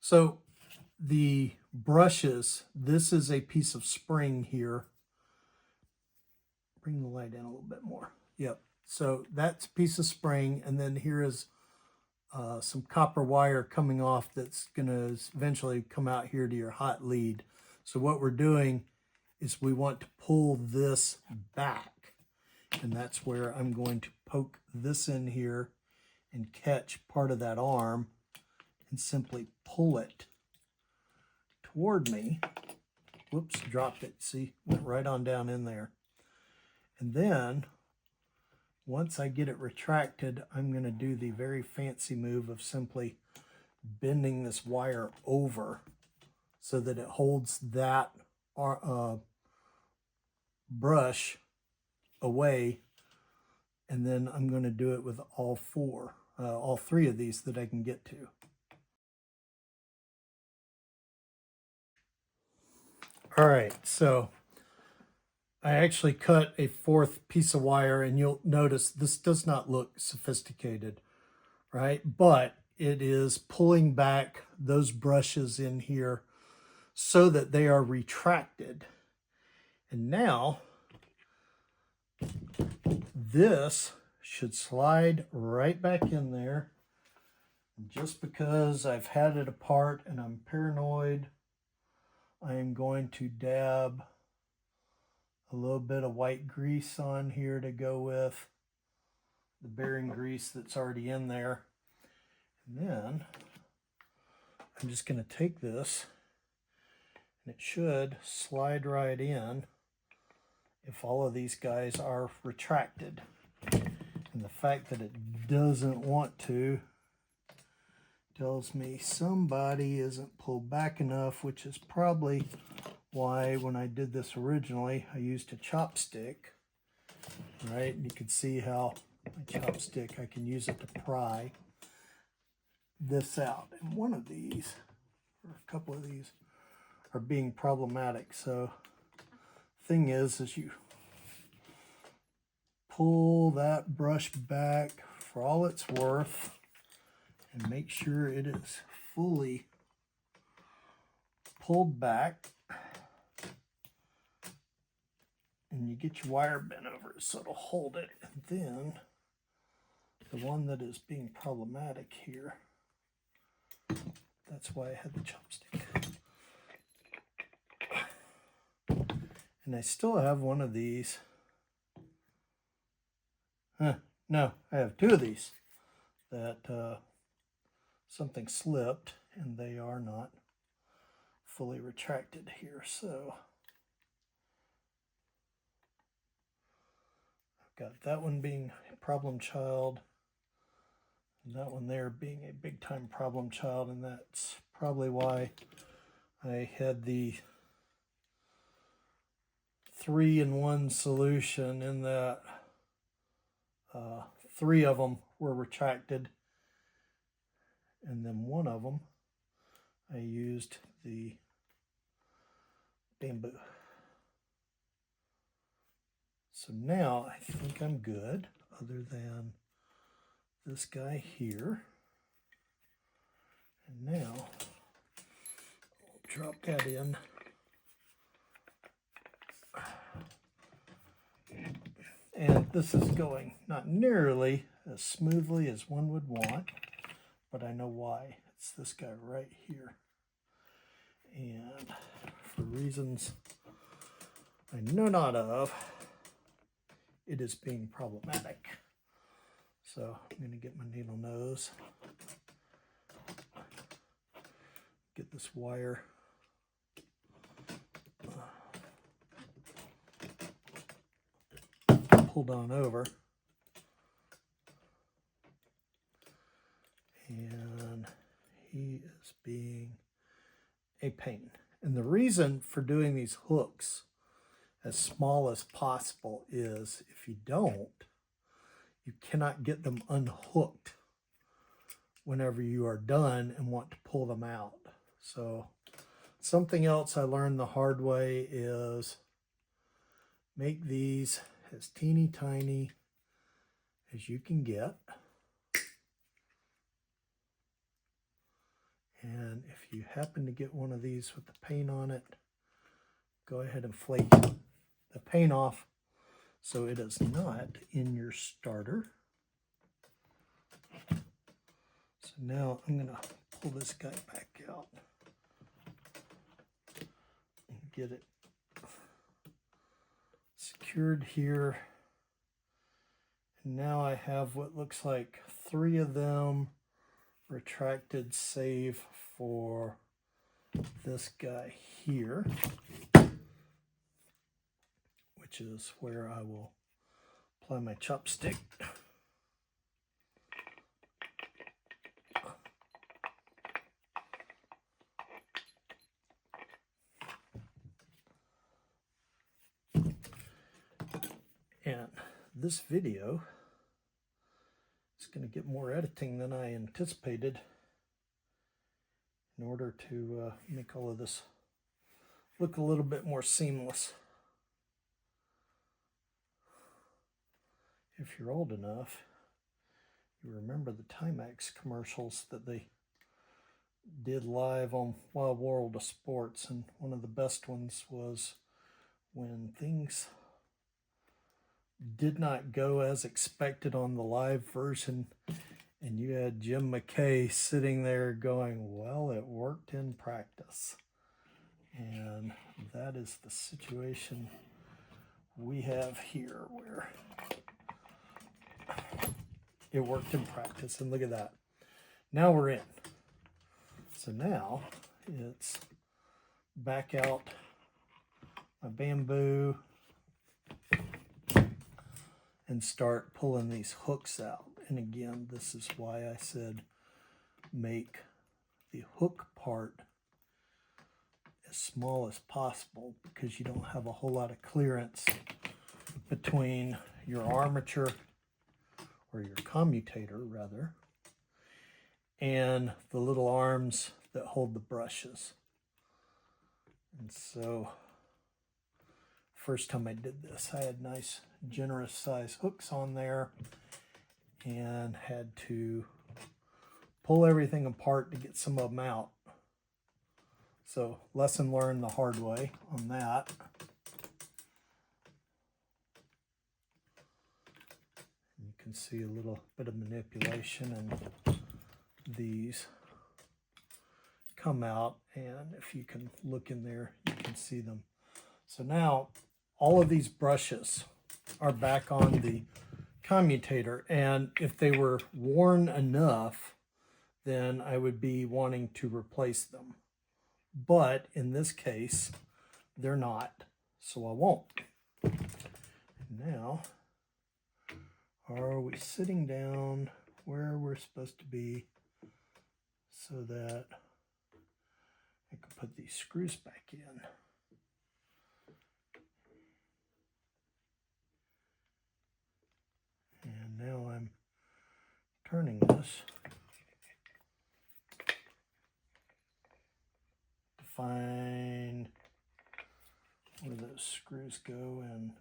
So the brushes, this is a piece of spring here. Bring the light in a little bit more. Yep. So that's a piece of spring, and then here is some copper wire coming off that's going to eventually come out here to your hot lead. So what we're doing is we want to pull this back, and that's where I'm going to poke this in here and catch part of that arm and simply pull it toward me. Whoops, dropped it. See, went right on down in there. And then once I get it retracted, I'm going to do the very fancy move of simply bending this wire over so that it holds that brush away. And then I'm going to do it with all three of these that I can get to. All right, so I actually cut a fourth piece of wire, and you'll notice this does not look sophisticated, right? But it is pulling back those brushes in here so that they are retracted. And now this should slide right back in there. And just because I've had it apart and I'm paranoid, I am going to dab a little bit of white grease on here to go with the bearing grease that's already in there. And then I'm just going to take this, and it should slide right in if all of these guys are retracted. And the fact that it doesn't want to tells me somebody isn't pulled back enough, which is probably why when I did this originally, I used a chopstick, right? And you can see how my chopstick, I can use it to pry this out. And one of these, or a couple of these, are being problematic. So thing is you pull that brush back for all it's worth and make sure it is fully pulled back. And you get your wire bent over so it'll hold it. And then the one that is being problematic here, that's why I had the chopstick. And I still have one of these. No, I have two of these that something slipped and they are not fully retracted here. So I've got that one being a problem child, and that one there being a big time problem child, and that's probably why I had the 3-in-1 solution in that 3 of them were retracted, and then one of them I used the bamboo. So now I think I'm good, other than this guy here. And now I'll drop that in. And this is going not nearly as smoothly as one would want, but I know why. It's this guy right here. And for reasons I know not of, it is being problematic. So I'm going to get my needle nose, get this wire pulled on over, and he is being a pain. And the reason for doing these hooks as small as possible is if you don't, you cannot get them unhooked whenever you are done and want to pull them out. So something else I learned the hard way is make these as teeny tiny as you can get. And if you happen to get one of these with the paint on it, go ahead and flake the paint off so it is not in your starter. So now I'm going to pull this guy back out and get it secured here. And now I have what looks like 3 of them retracted, save for this guy here, which is where I will apply my chopstick. And this video is going to get more editing than I anticipated in order to make all of this look a little bit more seamless. If you're old enough, you remember the Timex commercials that they did live on Wild World of Sports, and one of the best ones was when things did not go as expected on the live version, and you had Jim McKay sitting there going, well, it worked in practice. And that is the situation we have here, where it worked in practice. And look at that. Now we're in. So now it's back out my bamboo and start pulling these hooks out. And again, this is why I said make the hook part as small as possible, because you don't have a whole lot of clearance between your armature, or your commutator rather, and the little arms that hold the brushes. And so first time I did this, I had nice generous size hooks on there and had to pull everything apart to get some of them out. So lesson learned the hard way on that. You can see a little bit of manipulation, and these come out, and if you can look in there, you can see them. So now all of these brushes are back on the commutator, and if they were worn enough, then I would be wanting to replace them. But in this case, they're not, so I won't. Now, are we sitting down where we're supposed to be so that I can put these screws back in? And now I'm turning this to find where those screws go, and